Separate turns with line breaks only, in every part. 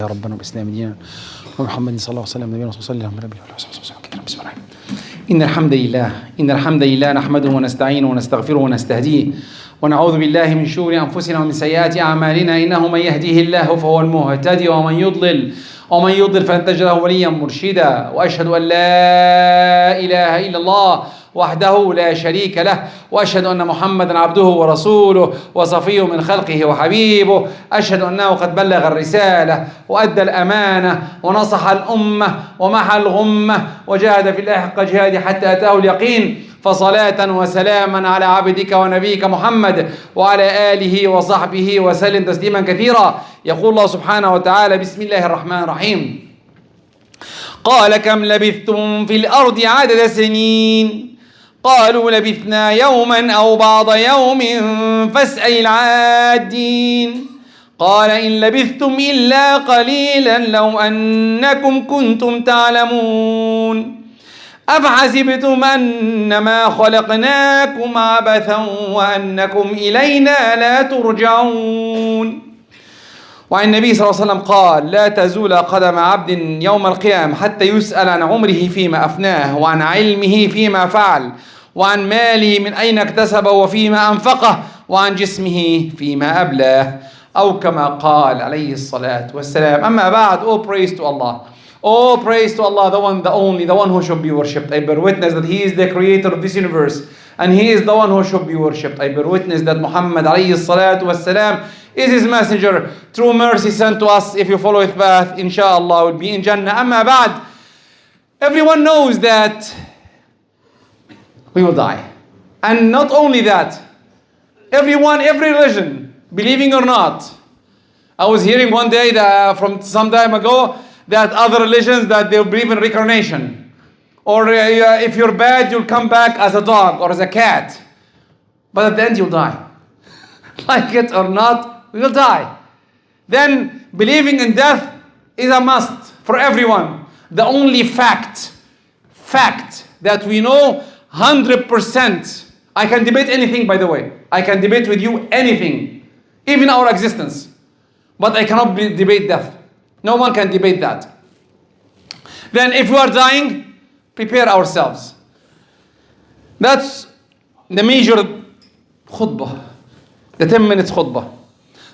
يا ربنا بإسلام دينا ومحمد صلى الله عليه وسلم نبينا صلى الله عليه وسلم. بسم الله. إن الحمد لله نحمده ونستعينه ونستغفره ونستهديه ونعوذ بالله من شرور أنفسنا ومن سيئات أعمالنا. إنه من يهديه الله فهو المهتدي ومن يضلل فلن تجد له وليا مرشدا. وأشهد أن لا إله إلا الله وحده لا شريك له، وأشهد أن محمدا عبده ورسوله وصفيه من خلقه وحبيبه. أشهد أنه قد بلغ الرسالة وأدى الأمانة ونصح الأمة ومحى الغمة وجاهد في الله حق جهاده حتى أتاه اليقين. فصلاة وسلاما على عبدك ونبيك محمد وعلى آله وصحبه وسلم تسليما كثيرا. يقول الله سبحانه وتعالى: بسم الله الرحمن الرحيم. قال: كم لبثتم في الأرض عدد سنين؟ قالوا: لبثنا يوما أو بعض يوم فاسأل العادين. قال: إن لبثتم إلا قليلا لو أنكم كنتم تعلمون. أفحسبتم أنما خلقناكم عبثا وأنكم إلينا لا ترجعون. وعن النبي صلى الله عليه وسلم قال: لا تزول قدم عبد يوم القيامة حتى يسأل عن عمره فيما أفناه، وعن علمه فيما فعل، وعن ماله من أين اكتسبه وفيما أنفقه، وعن جسمه فيما أبلاه، أو كما قال عليه الصلاة والسلام. أما بعد, all praise to Allah. All praise to Allah, the one, the only, the one who should be worshipped. I bear witness that He is the creator of this universe, and He is the one who should be worshipped. I bear witness that Muhammad alayhi salatu wassalam is His messenger, true mercy sent to us. If you follow His path, inshallah, will be in Jannah. Amma ba'd. Everyone knows that we will die. And not only that, everyone, every religion, believing or not. I was hearing one day that from some time ago that other religions that they believe in reincarnation. Or if you're bad, you'll come back as a dog or as a cat. But at the end, you'll die. Like it or not, we will die. Then believing in death is a must for everyone. The only fact that we know 100%. I can debate anything, by the way. I can debate with you anything, even our existence. But I cannot debate death. No one can debate that. Then if we are dying, prepare ourselves. That's the major khutbah, the 10 minutes khutbah.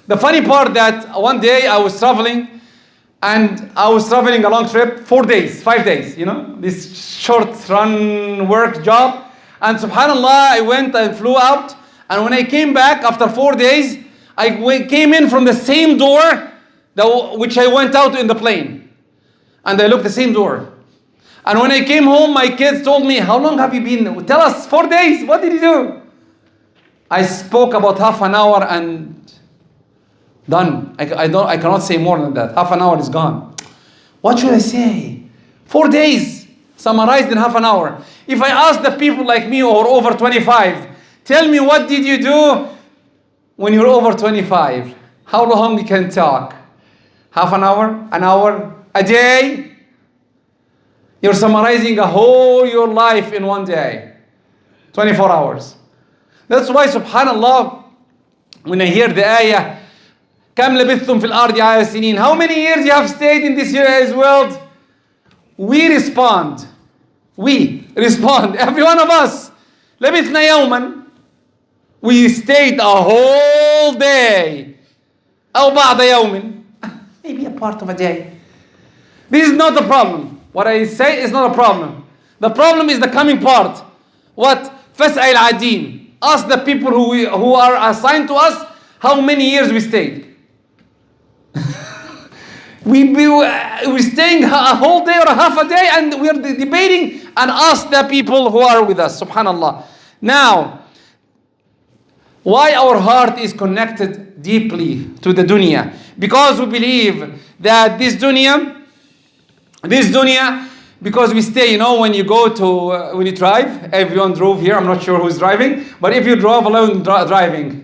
The funny part that one day I was traveling, and I was traveling a long trip, 4 days, 5 days, this short run work job. And subhanallah, I went and flew out. And when I came back after 4 days, I came in from the same door which I went out in the plane. And I looked the same door. And when I came home, my kids told me, how long have you been? Tell us, 4 days, what did you do? I spoke about half an hour and done. I cannot say more than that. Half an hour is gone. What should I say? 4 days, summarized in half an hour. If I ask the people like me or over 25, tell me what did you do when you're over 25? How long you can talk? Half an hour, a day? You're summarizing your life in one day. 24 hours. That's why, subhanallah, when I hear the ayah, كم لبثتم في الأرض عدد سنين, how many years you have stayed in this world? We respond, every one of us. لبثنا يوما, we stayed a whole day. أو بعض يوم, maybe a part of a day. This is not the problem. What I say is not a problem. The problem is the coming part. What? فاسأل العادين. Ask the people who are assigned to us how many years we stayed. We're staying a whole day or a half a day, and we're debating, and ask the people who are with us. Subhanallah. Now, why our heart is connected deeply to the dunya? Because we believe that this dunya, because we stay, when you go to, when you drive, everyone drove here, I'm not sure who's driving, but if you drove alone driving,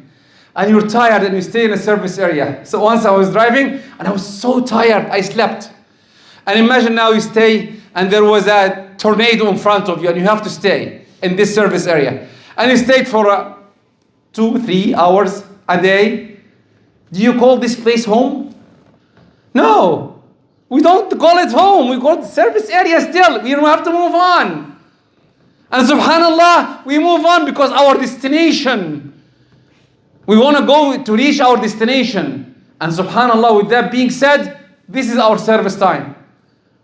and you're tired and you stay in a service area. So once I was driving, and I was so tired, I slept. And imagine now you stay, and there was a tornado in front of you, and you have to stay in this service area. And you stayed for 2-3 hours a day. Do you call this place home? No. We don't call it home. We call it service area still. We don't have to move on. And subhanallah, we move on because our destination. We want to go to reach our destination. And subhanallah, with that being said, this is our service time.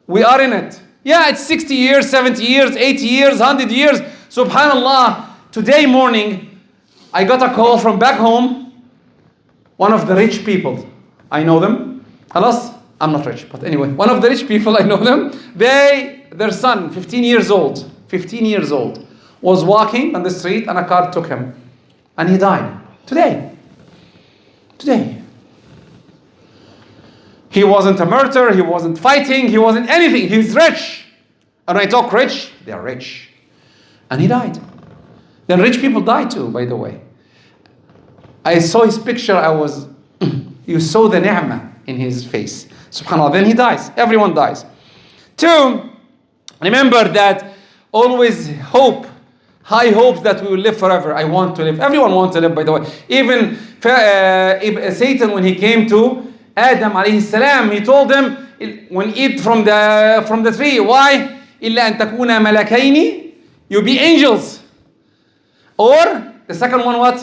We are in it. Yeah, it's 60 years, 70 years, 80 years, 100 years. Subhanallah, today morning, I got a call from back home. One of the rich people. I know them. Alas, I'm not rich, but anyway, one of the rich people, I know them. Their son, 15 years old, was walking on the street and a car took him. And he died. Today. He wasn't a murderer, he wasn't fighting, he wasn't anything. He's rich. And when I talk rich, they are rich. And he died. Then rich people die too, by the way. I saw his picture, you saw the ni'mah in his face. SubhanAllah, then he dies. Everyone dies. 2, remember that always hope, high hopes that we will live forever. I want to live. Everyone wants to live, by the way. Even Satan, when he came to Adam alayhi salam, he told him, when eat from the tree. Why? إِلَّا أَن تَكُونَ مَلَكَيْنِ. You be angels. Or, the second one what?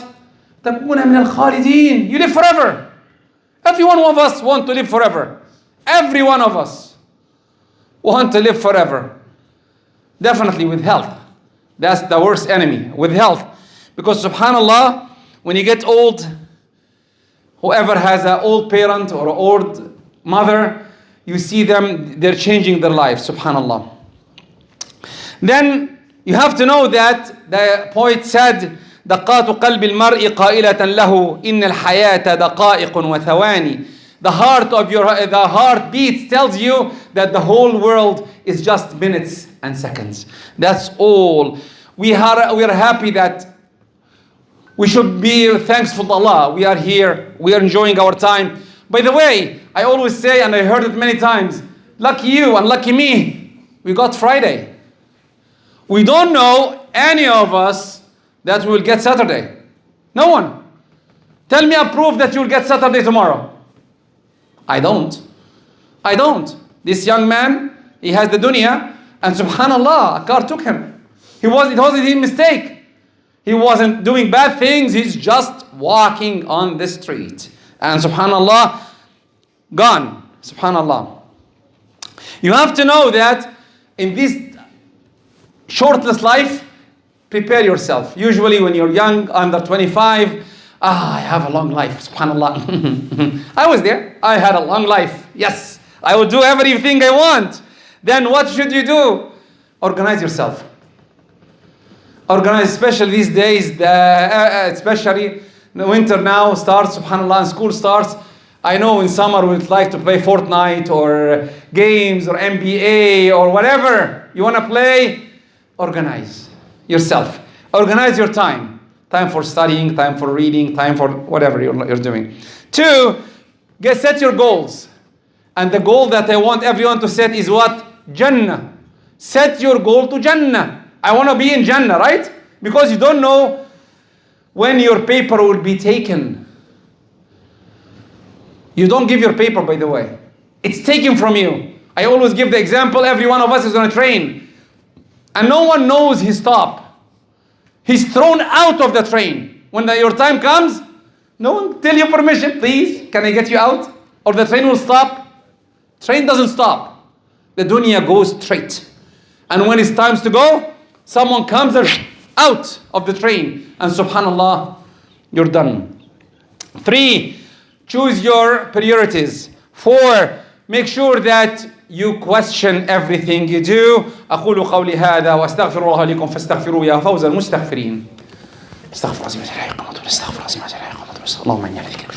تَكُونَ مِنَ الْخَالِدِينَ. You live forever. Every one of us want to live forever. Every one of us want to live forever. Definitely with health. That's the worst enemy, with health. Because subhanallah, when you get old, whoever has an old parent or an old mother, you see them, they're changing their life, subhanallah. Then you have to know that the poet said, دقات قلب المرء قائلة له إن الحياة دقائق وثواني. The heart beats tells you that the whole world is just minutes and seconds. That's all. We are happy that we should be thankful to Allah. We are here. We are enjoying our time. By the way, I always say, and I heard it many times, lucky you and lucky me, we got Friday. We don't know any of us that we will get Saturday. No one. Tell me a proof that you will get Saturday tomorrow. I don't. This young man, he has the dunya, and subhanallah, a car took him. It wasn't his mistake. He wasn't doing bad things. He's just walking on the street. And subhanallah, gone. Subhanallah. You have to know that in this shortless life, prepare yourself. Usually when you're young, under 25, I have a long life, subhanallah. I was there. I had a long life. Yes, I will do everything I want. Then what should you do? Organize yourself. Organize, especially these days, especially the winter now starts, subhanallah, and school starts. I know in summer we'd like to play Fortnite or games or NBA or whatever you want to play. Organize yourself. Organize your time. Time for studying, time for reading, time for whatever you're doing. 2, set your goals. And the goal that I want everyone to set is what? Jannah. Set your goal to Jannah. I want to be in Jannah, right? Because you don't know when your paper will be taken. You don't give your paper, by the way. It's taken from you. I always give the example, every one of us is on a train. And no one knows his stop. He's thrown out of the train. When your time comes, no one tell you permission, please, can I get you out? Or the train will stop. Train doesn't stop. The dunya goes straight. And when it's time to go, someone comes out of the train. And subhanallah, you're done. 3, choose your priorities. 4, make sure that you question everything you do. أقول قولي هذا وأستغفر الله لكم فاستغفروه يا فوز المستغفرين. استغفر عظيم استغفر عظيم اللهم إني عليك.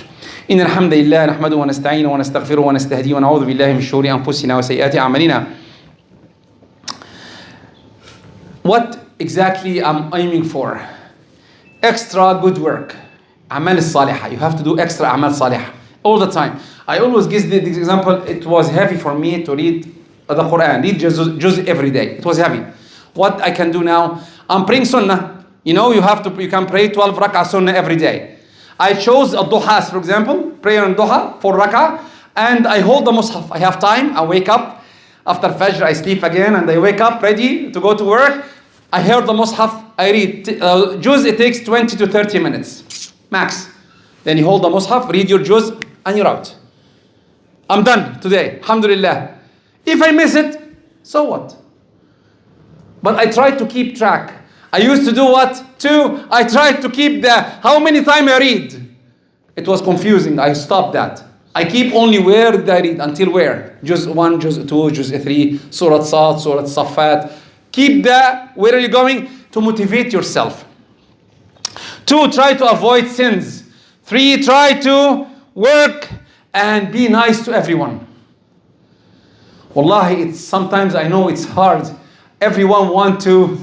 إن الحمد لله نحمده ونستعينه ونستغفره ونستهديه ونعوذ بالله من شرور أنفسنا وسيئات أعمالنا. What exactly I'm aiming for? Extra good work. أعمال الصالحة. You have to do extra أعمال صالحة all the time. I always give the example, it was heavy for me to read the Quran, read juz every day. It was heavy. What I can do now, I'm praying sunnah. You know, you can pray 12 rak'ah sunnah every day. I chose a duha, for example, prayer on duha, 4 rak'ah. and I hold the Mus'haf. I have time, I wake up, after Fajr I sleep again, and I wake up ready to go to work. I heard the Mus'haf, I read. Juz, it takes 20 to 30 minutes, max. Then you hold the Mus'haf, read your Juz, and you're out. I'm done today, alhamdulillah. If I miss it, so what? But I try to keep track. I used to do what? I tried to keep how many times I read. It was confusing, I stopped that. I keep only where did I read, until where? Juz 1, Juz 2, Juz 3, Surah Sad, Surah Safat. Keep where are you going? To motivate yourself. 2, try to avoid sins. 3, try to work and be nice to everyone. Wallahi, sometimes I know it's hard. Everyone want to.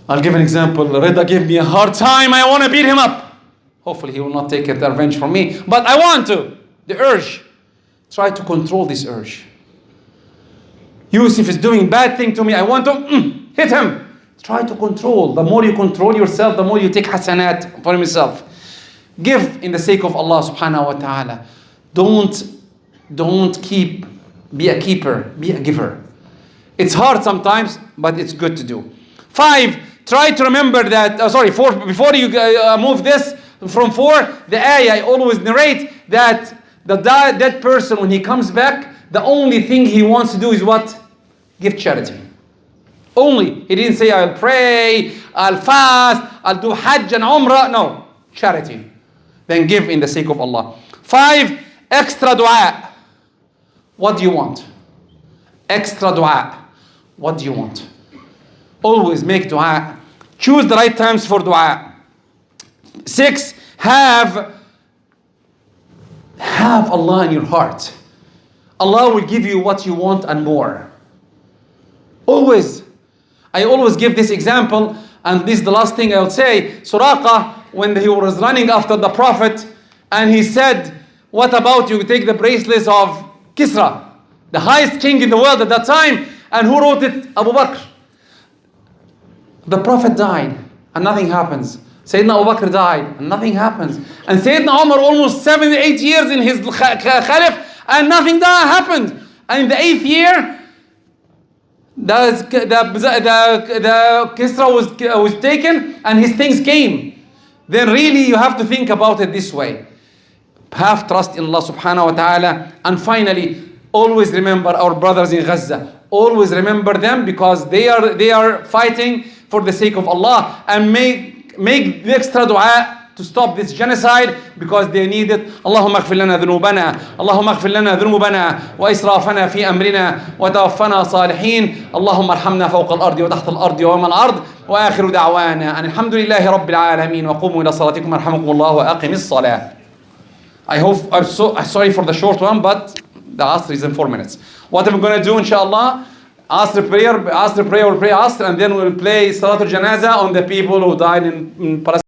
I'll give an example. Rida gave me a hard time. I want to beat him up. Hopefully he will not take revenge from me. But I want to. The urge. Try to control this urge. Yusuf is doing bad thing to me. I want to hit him. Try to control. The more you control yourself, the more you take hasanat for yourself. Give in the sake of Allah subhanahu wa ta'ala. Don't be a keeper, be a giver. It's hard sometimes, but it's good to do. 5, try to remember that, 4, before you move this, from 4, the ayah I always narrate that the dead person, when he comes back, the only thing he wants to do is what? Give charity. Only. He didn't say, I'll pray, I'll fast, I'll do hajj and umrah. No, charity. Then give in the sake of Allah. 5, extra dua. What do you want? Extra dua. What do you want? Always make dua. Choose the right times for dua. 6, have Allah in your heart. Allah will give you what you want and more. Always. I always give this example, and this is the last thing I'll say. Suraqa, when he was running after the Prophet, and he said, what about you take the bracelets of Kisra, the highest king in the world at that time, and who wrote it? Abu Bakr. The Prophet died, and nothing happens. Sayyidina Abu Bakr died, and nothing happens. And Sayyidina Umar almost 7 or 8 years in his Khalif, and nothing happened. And in the 8th year, the Kisra was taken, and his things came. Then really you have to think about it this way. Have trust in Allah subhanahu wa ta'ala. And finally, always remember our brothers in Gaza. Always remember them, because they are fighting for the sake of Allah, and make the extra dua to stop this genocide, because they need it. اللهم اغفر لنا ذنوبنا اللهم اغفر لنا ذنوبنا وإسرافنا في أمرنا وتوفنا صالحين اللهم ارحمنا فوق الأرض وتحت الأرض ويوم الأرض وآخر دعوانا أن الحمد لله رب العالمين وقوموا إلى صلاتكم يرحمكم الله وأقم الصلاة. I'm sorry for the short one, but the Asr is in 4 minutes. What I'm going to do, inshallah, Asr prayer, we'll pray Asr, and then we'll play Salatul Janaza on the people who died in Palestine.